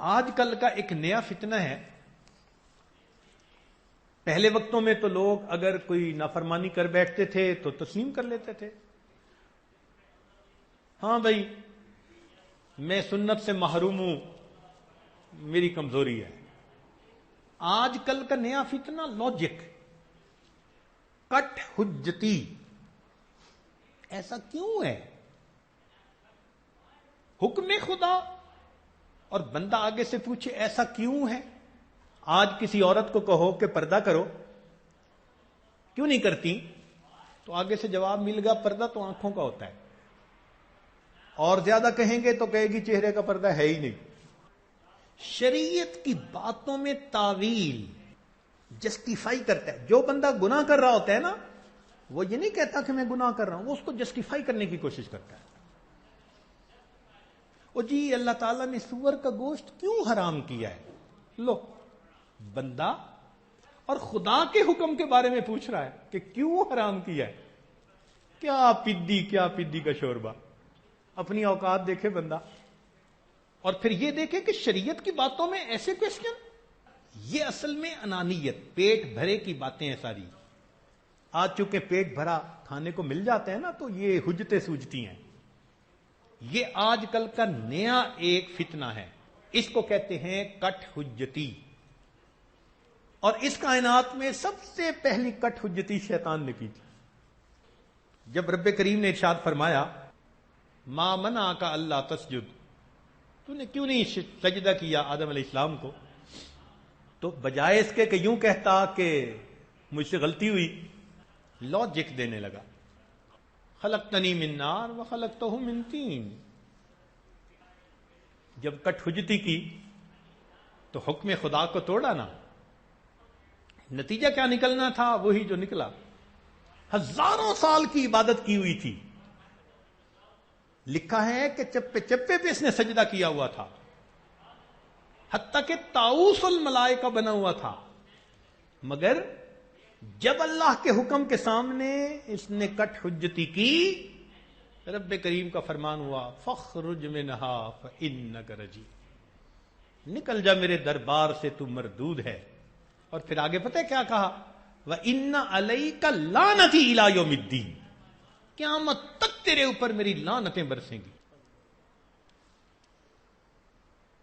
آج کل کا ایک نیا فتنہ ہے. پہلے وقتوں میں تو لوگ اگر کوئی نافرمانی کر بیٹھتے تھے تو تسلیم کر لیتے تھے. ہاں بھائی میں سنت سے محروم ہوں، میری کمزوری ہے. آج کل کا نیا فتنہ لاجک، کٹ حجتی. ایسا کیوں ہے؟ حکم خدا اور بندہ آگے سے پوچھے ایسا کیوں ہے. آج کسی عورت کو کہو کہ پردہ کرو، کیوں نہیں کرتی؟ تو آگے سے جواب مل گا پردہ تو آنکھوں کا ہوتا ہے. اور زیادہ کہیں گے تو کہے گی چہرے کا پردہ ہے ہی نہیں. شریعت کی باتوں میں تعویل، جسٹیفائی کرتا ہے. جو بندہ گناہ کر رہا ہوتا ہے نا، وہ یہ نہیں کہتا کہ میں گناہ کر رہا ہوں، وہ اس کو جسٹیفائی کرنے کی کوشش کرتا ہے. وہ جی اللہ تعالیٰ نے سور کا گوشت کیوں حرام کیا ہے؟ لو، بندہ اور خدا کے حکم کے بارے میں پوچھ رہا ہے کہ کیوں حرام کیا ہے. کیا پدی کا شوربہ. اپنی اوقات دیکھے بندہ، اور پھر یہ دیکھے کہ شریعت کی باتوں میں ایسے کوشچن. یہ اصل میں انانیت، پیٹ بھرے کی باتیں ہیں ساری. آج چونکہ پیٹ بھرا کھانے کو مل جاتا ہے نا، تو یہ حجتیں سوجتی ہیں. یہ آج کل کا نیا ایک فتنہ ہے، اس کو کہتے ہیں کٹ حجتی. اور اس کائنات میں سب سے پہلی کٹ حجتی شیطان نے کی تھی. جب رب کریم نے ارشاد فرمایا ما منعک اللہ تسجد، تو نے کیوں نہیں سجدہ کیا آدم علیہ السلام کو، تو بجائے اس کے کہ یوں کہتا کہ مجھ سے غلطی ہوئی، لاجک دینے لگا. خلقتنی من نار وخلقتہ من طین. جب کٹ حجتی کی تو حکم خدا کو توڑا نا. نتیجہ کیا نکلنا تھا؟ وہی جو نکلا. ہزاروں سال کی عبادت کی ہوئی تھی، لکھا ہے کہ چپے چپے پہ اس نے سجدہ کیا ہوا تھا، حتیٰ کہ طاؤس الملائکہ بنا ہوا تھا. مگر جب اللہ کے حکم کے سامنے اس نے کٹ حجتی کی، رب کریم کا فرمان ہوا فخرج منہا فانک رجیم، نکل جا میرے دربار سے، تو مردود ہے. اور پھر آگے پتہ ہے کیا کہا؟ وَإِنَّ عَلَيْكَ لَعْنَتِي إِلَىٰ يَوْمِ الدِّينِ، قیامت تک تیرے اوپر میری لعنتیں برسیں گی.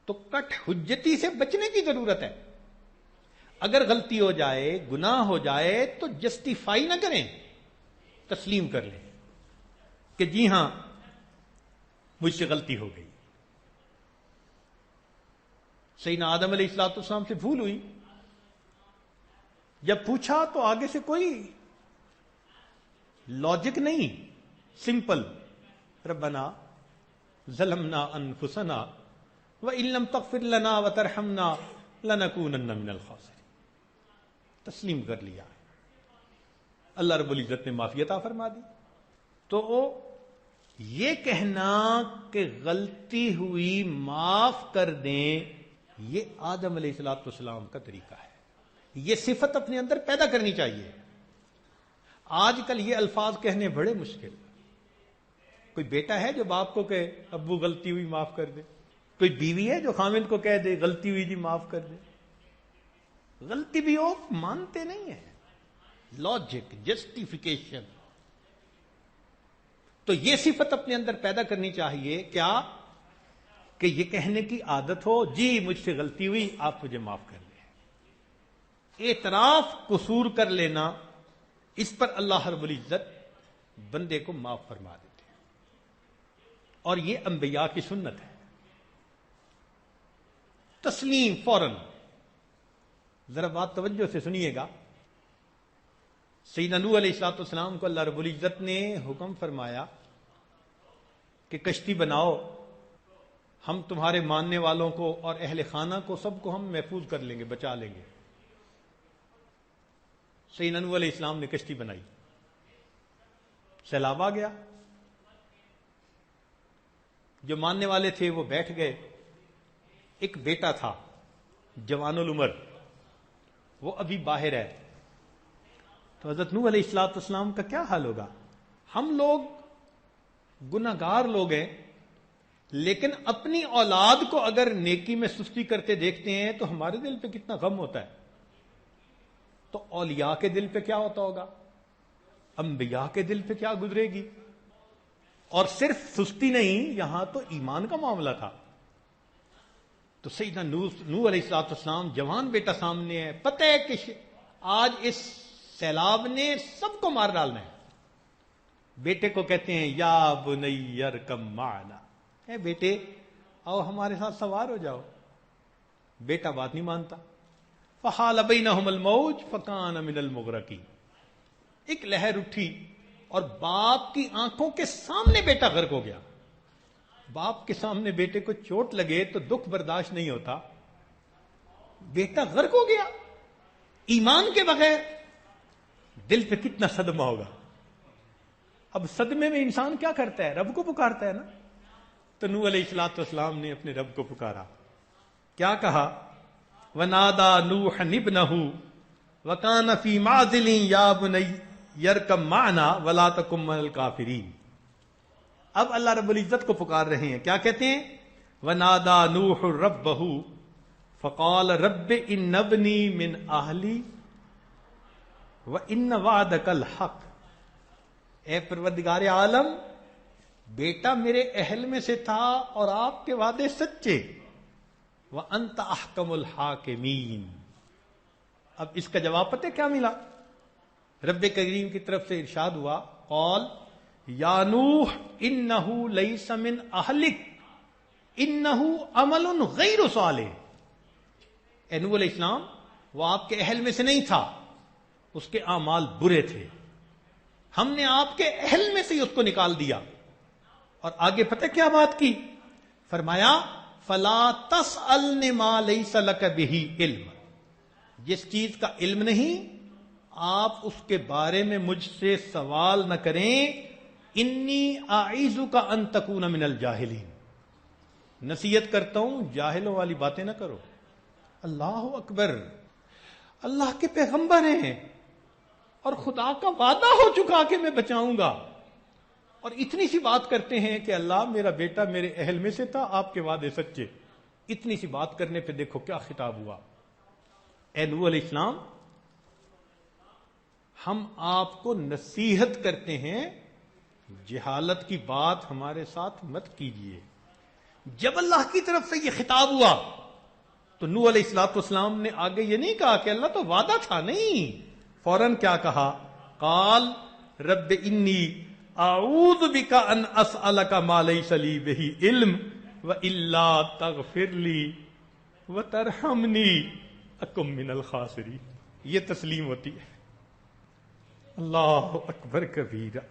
تو کٹ حجتی سے بچنے کی ضرورت ہے. اگر غلطی ہو جائے، گناہ ہو جائے تو جسٹیفائی نہ کریں، تسلیم کر لیں کہ جی ہاں مجھ سے غلطی ہو گئی. سیدنا آدم علیہ السلام سے بھول ہوئی. جب پوچھا تو آگے سے کوئی لاجک نہیں، سمپل. ربنا ظلمنا انفسنا وان لم تغفر لنا وترحمنا لنکونن من الخاسرین. تسلیم کر لیا. اللہ رب العزت نے معافی عطا فرما دی. تو یہ کہنا کہ غلطی ہوئی معاف کر دیں، یہ آدم علیہ السلام کا طریقہ ہے. یہ صفت اپنے اندر پیدا کرنی چاہیے. آج کل یہ الفاظ کہنے بڑے مشکل. کوئی بیٹا ہے جو باپ کو کہے ابو غلطی ہوئی معاف کر دے؟ کوئی بیوی ہے جو خامند کو کہہ دے غلطی ہوئی جی معاف کر دے؟ غلطی بھی ہو مانتے نہیں ہیں. Logic, justification. تو یہ صفت اپنے اندر پیدا کرنی چاہیے. کیا؟ کہ یہ کہنے کی عادت ہو جی مجھ سے غلطی ہوئی، آپ مجھے معاف کر دیں. اعتراف قصور کر لینا، اس پر اللہ رب العزت بندے کو معاف فرما دیتے ہیں. اور یہ انبیاء کی سنت ہے. تسلیم فوراً. ذرا بات توجہ سے سنیے گا. سیدنا نوح علیہ السلام کو اللہ رب العزت نے حکم فرمایا کہ کشتی بناؤ، ہم تمہارے ماننے والوں کو اور اہل خانہ کو سب کو ہم محفوظ کر لیں گے، بچا لیں گے. سیدنا نوح علیہ السلام نے کشتی بنائی، سیلاب آ گیا. جو ماننے والے تھے وہ بیٹھ گئے. ایک بیٹا تھا جوان العمر، وہ ابھی باہر ہے. تو حضرت نوح علیہ السلام کا کیا حال ہوگا؟ ہم لوگ گناہگار لوگ ہیں، لیکن اپنی اولاد کو اگر نیکی میں سستی کرتے دیکھتے ہیں تو ہمارے دل پہ کتنا غم ہوتا ہے. تو اولیاء کے دل پہ کیا ہوتا ہوگا, انبیاء کے دل پہ کیا گزرے گی. اور صرف سستی نہیں, یہاں تو ایمان کا معاملہ تھا. تو سیدنا نوح علیہ السلام جوان بیٹا سامنے ہے, پتہ ہے کہ آج اس سیلاب نے سب کو مار ڈالنا ہے. بیٹے کو کہتے ہیں یا بنی ارکب معنا, اے بیٹے آؤ ہمارے ساتھ سوار ہو جاؤ. بیٹا بات نہیں مانتا. فحال بینہم الموج فکان من المغرقین. ایک لہر اٹھی اور باپ کی آنکھوں کے سامنے بیٹا غرق ہو گیا. باپ کے سامنے بیٹے کو چوٹ لگے تو دکھ برداشت نہیں ہوتا, بیٹا غرق ہو گیا ایمان کے بغیر, دل پہ کتنا صدمہ ہوگا. اب صدمے میں انسان کیا کرتا ہے, رب کو پکارتا ہے نا. تو نوح علیہ السلام نے اپنے رب کو پکارا. کیا کہا, وَنَادَى نُوحًا ابْنَهُ وَكَانَ فِي مَعْزِلٍ يَا بُنَيَّ ارْكَب مَعَنَا وَلَا تَكُن مِّنَ الْكَافِرِينَ. اب اللہ رب العزت کو پکار رہے ہیں, کیا کہتے ہیں, وَنَادَى نُوحٌ رَبَّهُ فَقَالَ رَبِّ إِنَّ ابْنِي مِنْ أَهْلِي وَإِنَّ وَعْدَكَ الْحَقُّ. اے پروردگار عالم, بیٹا میرے اہل میں سے تھا اور آپ کے وعدے سچے. وَأَنْتَ أَحْكَمُ الْحَاكِمِينَ. اب اس کا جواب پتہ کیا ملا, رب کریم کی طرف سے ارشاد ہوا, قال یا نوح انہ لیس من اہلک انہ عمل غیر صالح. اے نوح علیہ السلام, وہ آپ کے اہل میں سے نہیں تھا, اس کے اعمال برے تھے, ہم نے آپ کے اہل میں سے ہی اس کو نکال دیا. اور آگے پتہ کیا بات کی, فرمایا فلا تسألن ما لیس لک بہ علم. جس چیز کا علم نہیں آپ اس کے بارے میں مجھ سے سوال نہ کریں. انی اعیذک ان تکون من الجاہلین. نصیحت کرتا ہوں جاہلوں والی باتیں نہ کرو. اللہ اکبر, اللہ کے پیغمبر ہیں اور خدا کا وعدہ ہو چکا کہ میں بچاؤں گا, اور اتنی سی بات کرتے ہیں کہ اللہ میرا بیٹا میرے اہل میں سے تھا, آپ کے وعدے سچے. اتنی سی بات کرنے پہ دیکھو کیا خطاب ہوا. اے نوح علیہ السلام, ہم آپ کو نصیحت کرتے ہیں, جہالت کی بات ہمارے ساتھ مت کیجیے. جب اللہ کی طرف سے یہ خطاب ہوا تو نوح علیہ السلام نے آگے یہ نہیں کہا کہ اللہ تو وعدہ تھا, نہیں, فوراً کیا کہا, قال رب انی اعوذ بک ان اسألک ما لیس لی بہ علم والا تغفر لی وترحمنی اکن من الخاسرین. یہ تسلیم ہوتی ہے. اللہ اکبر کبیرہ.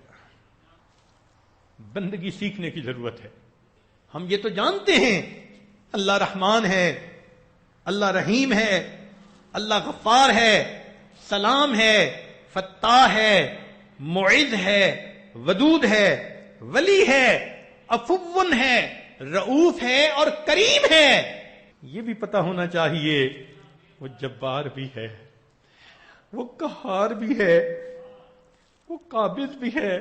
بندگی سیکھنے کی ضرورت ہے. ہم یہ تو جانتے ہیں اللہ رحمان ہے, اللہ رحیم ہے, اللہ غفار ہے, سلام ہے, فتاح ہے, معز ہے, ودود ہے, ولی ہے, عفو ہے, رؤوف ہے اور کریم ہے. یہ بھی پتہ ہونا چاہیے وہ جبار بھی ہے, وہ قہار بھی ہے, وہ قابض بھی ہے,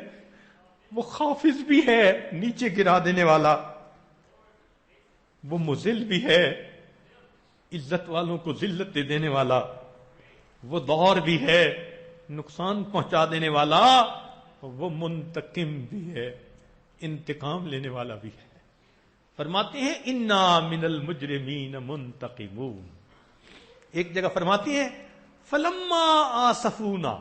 وہ خافض بھی ہے, نیچے گرا دینے والا, وہ مذل بھی ہے, عزت والوں کو ذلت دے دینے والا, وہ دور بھی ہے, نقصان پہنچا دینے والا, وہ منتقم بھی ہے, انتقام لینے والا بھی ہے. فرماتے ہیں انا من المجرمین منتقمون. ایک جگہ فرماتے ہیں فلما آسفونا,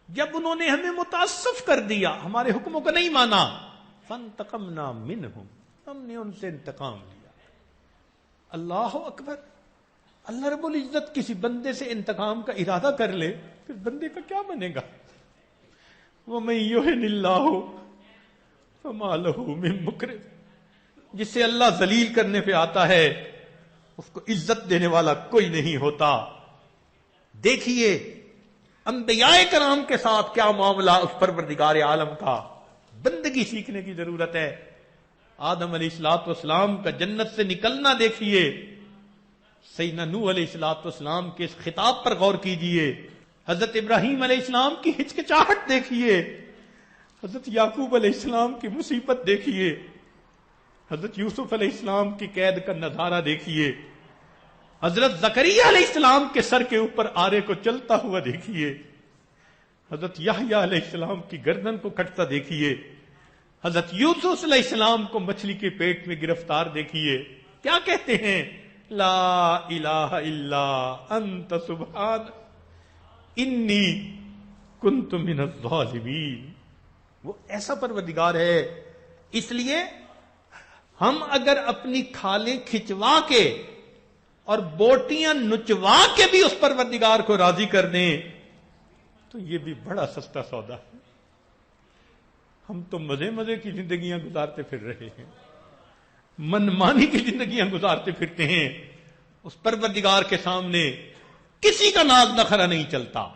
جب انہوں نے ہمیں متاسف کر دیا, ہمارے حکموں کو نہیں مانا, فانتقمنا منہم, ہم نے ان سے انتقام لیا. اللہ اکبر. اللہ رب العزت کسی بندے سے انتقام کا ارادہ کر لے, پھر بندے کا کیا بنے گا. وَمَن يُهِنِ اللَّهُ فَمَا لَهُ مِن مُكْرِمٍ. جسے اللہ ذلیل کرنے پہ آتا ہے اس کو عزت دینے والا کوئی نہیں ہوتا. دیکھیے انبیاء کرام کے ساتھ کیا معاملہ اس پروردگار عالم کا. بندگی سیکھنے کی ضرورت ہے. آدم علیہ السلام کا جنت سے نکلنا دیکھیے, سیدنا نوح علیہ السلام کے اس خطاب پر غور کیجئے, حضرت ابراہیم علیہ السلام کی ہچکچاہٹ دیکھیے, حضرت یعقوب علیہ السلام کی مصیبت دیکھیے, حضرت یوسف علیہ السلام کی قید کا نظارہ دیکھیے، حضرت زکریا علیہ السلام کے سر کے اوپر آرے کو چلتا ہوا دیکھیے، حضرت یحییٰ علیہ السلام کی گردن کو کٹتا دیکھیے، حضرت یوسف علیہ السلام کو مچھلی کے پیٹ میں گرفتار دیکھیے. کیا کہتے ہیں؟ لا الہ الا انت سبحان انی کنت من الظالمین. وہ ایسا پروردگار ہے. اس لیے ہم اگر اپنی کھالیں کھچوا کے اور بوٹیاں نچوا کے بھی اس پروردگار کو راضی کر دیں تو یہ بھی بڑا سستا سودا ہے. ہم تو مزے مزے کی زندگیاں گزارتے پھر رہے ہیں، من مانی کی زندگیاں گزارتے پھرتے ہیں. اس پروردگار کے سامنے کسی کا ناز نخرا نہیں چلتا.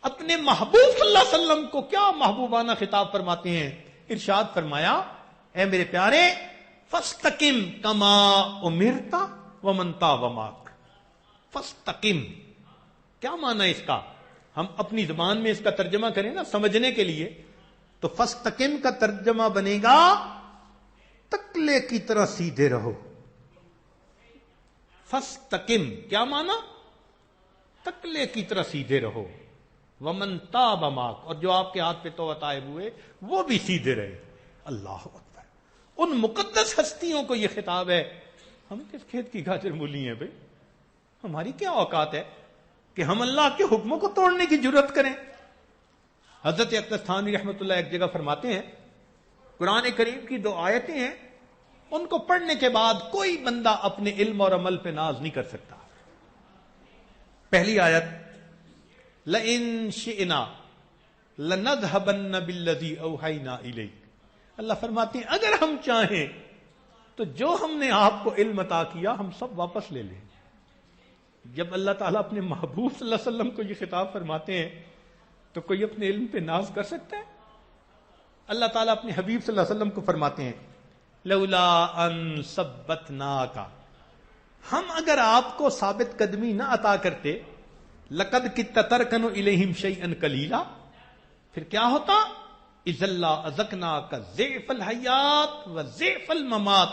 اپنے محبوب صلی اللہ علیہ وسلم کو کیا محبوبانہ خطاب فرماتے ہیں؟ ارشاد فرمایا، اے میرے پیارے، فاستقم کما امرت ومن تاب معک. فاستقم کیا معنی اس کا؟ ہم اپنی زبان میں اس کا ترجمہ کریں نا سمجھنے کے لیے تو فاستقم کا ترجمہ بنے گا تکلے کی طرح سیدھے رہو. فاستقم کیا معنی؟ تکلے کی طرح سیدھے رہو. ومن تاب معک، اور جو آپ کے ہاتھ پہ توبہ طائب ہوئے وہ بھی سیدھے رہے. اللہ اکبر. ان مقدس ہستیوں کو یہ خطاب ہے. ہم کس کھیت کی گاجر مولی ہیں بھائی؟ ہماری کیا اوقات ہے کہ ہم اللہ کے حکموں کو توڑنے کی جرت کریں؟ حضرت اقدس تھانوی رحمۃ اللہ ایک جگہ فرماتے ہیں، قرآن کریم کی 2 آیتیں ہیں، ان کو پڑھنے کے بعد کوئی بندہ اپنے علم اور عمل پہ ناز نہیں کر سکتا. پہلی آیت، لَإِن شِئْنَا لَنَذْهَبَنَّ بِالَّذِي أَوْحَيْنَا إِلَيْكَ. اللہ فرماتے ہیں اگر ہم چاہیں تو جو ہم نے آپ کو علم عطا کیا ہم سب واپس لے لیں. جب اللہ تعالیٰ اپنے محبوب صلی اللہ علیہ وسلم کو یہ خطاب فرماتے ہیں تو کوئی اپنے علم پہ ناز کر سکتا ہے؟ اللہ تعالیٰ اپنے حبیب صلی اللہ علیہ وسلم کو فرماتے ہیں، لولا ان ثبتناک، ہم اگر آپ کو ثابت قدمی نہ عطا کرتے، لقد کدت ترکن الیہم شیئا قلیلا، پھر کیا ہوتا؟ اذ لاذقناک ضعف الحیات وضعف الممات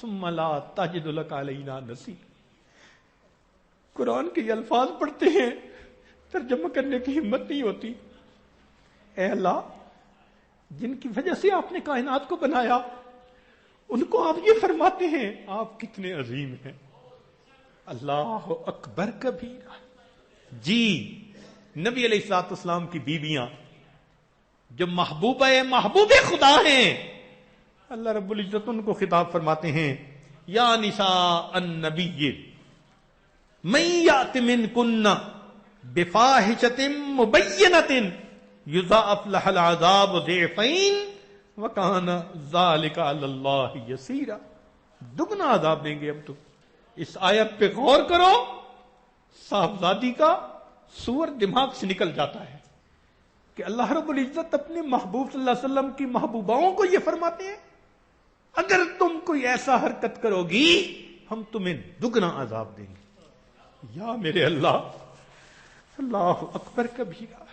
ثم لا تجد لک علینا نصیر. قرآن کے یہ الفاظ پڑھتے ہیں، ترجمہ کرنے کی ہمت نہیں ہوتی. اے اللہ، جن کی وجہ سے آپ نے کائنات کو بنایا ان کو آپ یہ فرماتے ہیں، آپ کتنے عظیم ہیں. اللہ اکبر کبیرہ. جی نبی علیہ الصلوۃ والسلام کی بیویاں جو محبوب خدا ہیں، اللہ رب العزت ان کو خطاب فرماتے ہیں، یا نساء النبی من یأت منکن بفاحشۃ مبینۃ یضاعف لها العذاب ضعفین وکان ذلک علی اللہ یسیرا. دگنا عذاب دیں گے ہم تو. اس آیت پہ غور کرو، صاحبزادی کا سور دماغ سے نکل جاتا ہے کہ اللہ رب العزت اپنے محبوب صلی اللہ علیہ وسلم کی محبوباؤں کو یہ فرماتے ہیں، اگر تم کوئی ایسا حرکت کرو گی ہم تمہیں دگنا عذاب دیں گے. یا میرے اللہ، اللہ اکبر کبیرہ.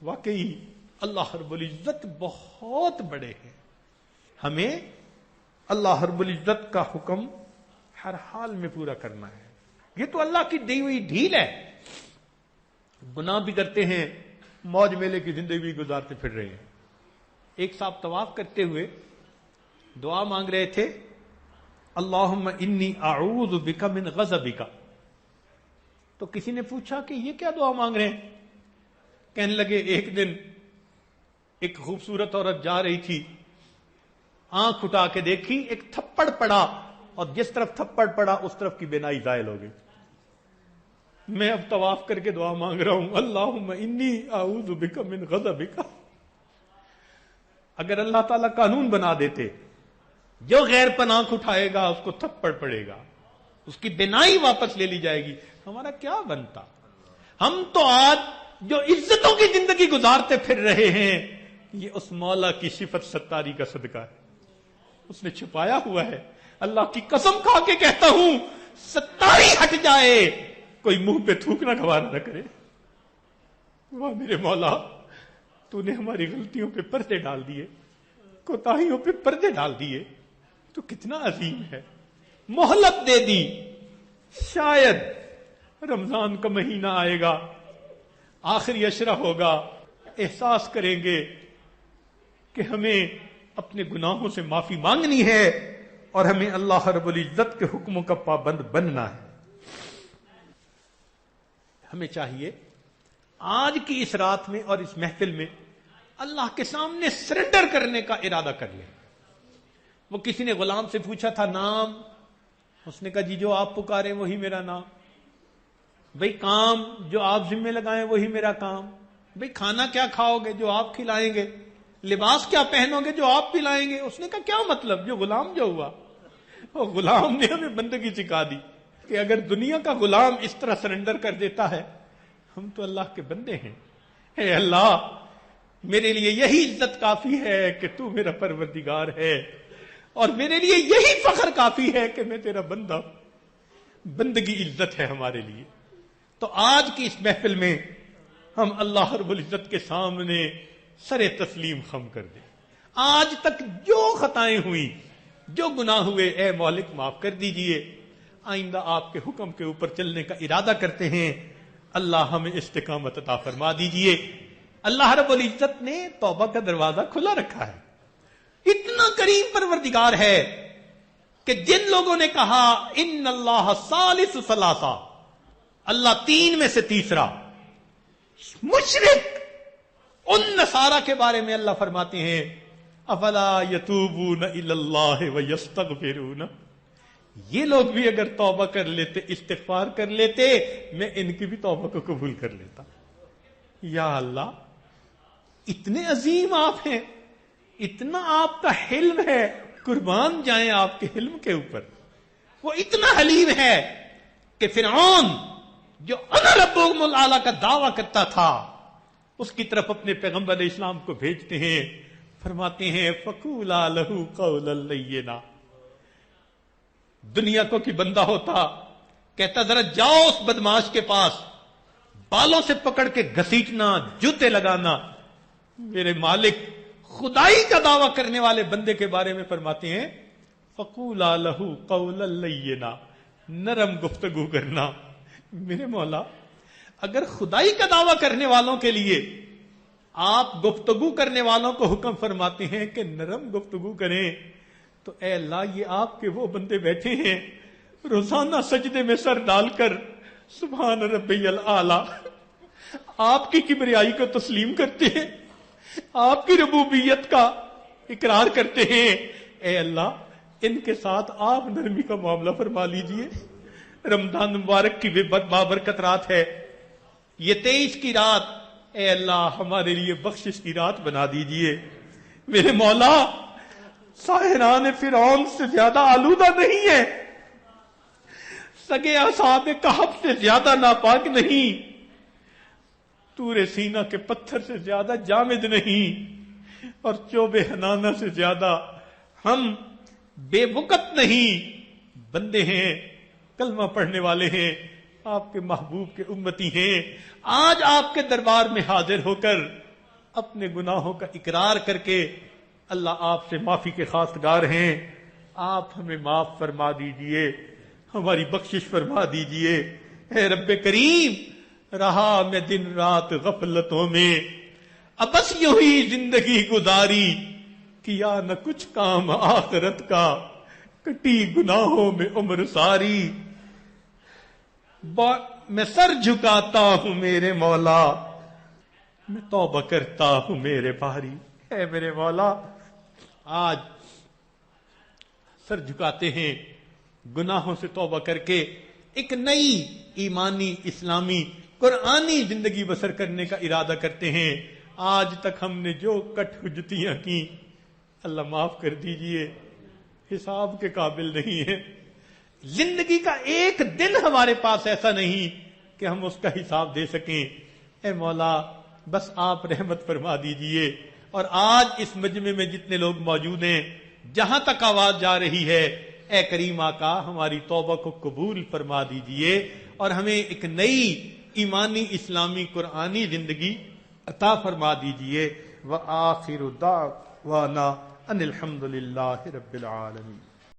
واقعی اللہ رب العزت بہت بڑے ہیں. ہمیں اللہ رب العزت کا حکم ہر حال میں پورا کرنا ہے. یہ تو اللہ کی دی ہوئی ڈھیل ہے. گناہ بھی کرتے ہیں، موج میلے کی زندگی گزارتے پھر رہے ہیں. ایک صاحب طواف کرتے ہوئے دعا مانگ رہے تھے، اللہم انی اعوذ بک من غضبک. تو کسی نے پوچھا کہ یہ کیا دعا مانگ رہے ہیں؟ کہنے لگے ایک دن ایک خوبصورت عورت جا رہی تھی، آنکھ اٹھا کے دیکھی، ایک تھپڑ پڑا اور جس طرف تھپڑ پڑا اس طرف کی بینائی زائل ہو گئی. میں اب طواف کر کے دعا مانگ رہا ہوں، اللہم انی اعوذ بک من غضبک. اگر اللہ تعالیٰ قانون بنا دیتے، جو غیر پر آنکھ اٹھائے گا اس کو تھپڑ پڑے گا، اس کی بینائی واپس لے لی جائے گی، ہمارا کیا بنتا؟ ہم تو آج جو عزتوں کی زندگی گزارتے پھر رہے ہیں، یہ اس مولا کی صفت ستاری کا صدقہ ہے. اس نے چھپایا ہوا ہے. اللہ کی قسم کھا کے کہتا ہوں، ستاری ہٹ جائے کوئی منہ پہ تھوکنا گوارا نہ کرے. واہ میرے مولا، تو نے ہماری غلطیوں پہ پردے ڈال دیے، کوتاہیوں پہ پردے ڈال دیے. تو کتنا عظیم ہے. مہلت دے دی، شاید رمضان کا مہینہ آئے گا، آخری عشرہ ہوگا، احساس کریں گے کہ ہمیں اپنے گناہوں سے معافی مانگنی ہے اور ہمیں اللہ رب العزت کے حکموں کا پابند بننا ہے. ہمیں چاہیے آج کی اس رات میں اور اس محفل میں اللہ کے سامنے سرنڈر کرنے کا ارادہ کر لیں. وہ کسی نے غلام سے پوچھا تھا نام، اس نے کہا جی جو آپ پکاریں وہی میرا نام. بھئی کام جو آپ ذمہ لگائیں وہی میرا کام. بھئی کھانا کیا کھاؤ گے؟ جو آپ کھلائیں گے. لباس کیا پہنو گے؟ جو آپ پلائیں گے. اس نے کہا کیا مطلب؟ جو غلام جو ہوا. وہ غلام نے ہمیں بندگی سکھا دی کہ اگر دنیا کا غلام اس طرح سرنڈر کر دیتا ہے، ہم تو اللہ کے بندے ہیں. اے اللہ، میرے لیے یہی عزت کافی ہے کہ تو میرا پروردگار ہے، اور میرے لیے یہی فخر کافی ہے کہ میں تیرا بندہ ہوں. بندگی عزت ہے ہمارے لیے. تو آج کی اس محفل میں ہم اللہ رب العزت کے سامنے سر تسلیم خم کر دیں. آج تک جو خطائیں ہوئی، جو گناہ ہوئے، اے مالک معاف کر دیجئے. آئندہ آپ کے حکم کے اوپر چلنے کا ارادہ کرتے ہیں. اللہ ہمیں استقامت عطا فرما دیجئے. اللہ رب العزت نے توبہ کا دروازہ کھلا رکھا ہے. اتنا کریم پروردگار ہے کہ جن لوگوں نے کہا ان اللہ ثالث ثلاثہ، اللہ تین میں سے تیسرا، مشرک ان نصارہ کے بارے میں اللہ فرماتے ہیں افلا یتوبون الی اللہ ویستغفرون. یہ لوگ بھی اگر توبہ کر لیتے، استغفار کر لیتے، میں ان کی بھی توبہ کو قبول کر لیتا. یا اللہ، اتنے عظیم آپ ہیں، اتنا آپ کا حلم ہے، قربان جائیں آپ کے حلم کے اوپر. وہ اتنا حلیم ہے کہ فرعون جو انا ربکم الاعلی کا دعویٰ کرتا تھا، اس کی طرف اپنے پیغمبر علیہ السلام کو بھیجتے ہیں. فرماتے ہیں فقولا لہ قولا لینا. دنیا کو کی بندہ ہوتا، کہتا ذرا جاؤ اس بدماش کے پاس، بالوں سے پکڑ کے گھسیٹنا، جوتے لگانا. میرے مالک خدائی کا دعویٰ کرنے والے بندے کے بارے میں فرماتے ہیں فقولا لہ قولا لینا، نرم گفتگو کرنا. میرے مولا، اگر خدائی کا دعویٰ کرنے والوں کے لیے آپ گفتگو کرنے والوں کو حکم فرماتے ہیں کہ نرم گفتگو کریں، تو اے اللہ، یہ آپ کے وہ بندے بیٹھے ہیں روزانہ سجدے میں سر ڈال کر سبحان ربی الاعلی آپ کی کبریائی کو تسلیم کرتے ہیں، آپ کی ربوبیت کا اقرار کرتے ہیں. اے اللہ، ان کے ساتھ آپ نرمی کا معاملہ فرما لیجئے. رمضان مبارک کی بابرکت رات ہے، یہ 23 کی رات، اے اللہ ہمارے لیے بخشش کی رات بنا دیجئے. میرے مولا، ساحران فرعون سے زیادہ آلودہ نہیں ہے، سگے اصحاب کہف سے زیادہ ناپاک نہیں، طور سینا کے پتھر سے زیادہ جامد نہیں، اور چوب حنانہ سے زیادہ ہم بے وقت نہیں. بندے ہیں، کلمہ پڑھنے والے ہیں، آپ کے محبوب کے امتی ہیں. آج آپ کے دربار میں حاضر ہو کر اپنے گناہوں کا اقرار کر کے اللہ آپ سے معافی کے خواستگار ہیں. آپ ہمیں معاف فرما دیجئے، ہماری بخشش فرما دیجئے. اے رب کریم، رہا میں دن رات غفلتوں میں، اب بس یوں ہی زندگی گزاری، کیا نہ کچھ کام آخرت کا، کٹی گناہوں میں عمر ساری. میں سر جھکاتا ہوں میرے مولا، میں توبہ کرتا ہوں میرے باری. اے میرے مولا، آج سر جھکاتے ہیں، گناہوں سے توبہ کر کے ایک نئی ایمانی، اسلامی، قرآنی زندگی بسر کرنے کا ارادہ کرتے ہیں. آج تک ہم نے جو کٹ حجتیاں کی، اللہ معاف کر دیجئے، حساب کے قابل نہیں ہے. زندگی کا ایک دن ہمارے پاس ایسا نہیں کہ ہم اس کا حساب دے سکیں. اے مولا، بس آپ رحمت فرما دیجئے. اور آج اس مجمع میں جتنے لوگ موجود ہیں، جہاں تک آواز جا رہی ہے، اے کریم آقا، ہماری توبہ کو قبول فرما دیجئے اور ہمیں ایک نئی ایمانی، اسلامی، قرآنی زندگی عطا فرما دیجئے. وآخر دعوانا ان الحمد للہ رب العالمین.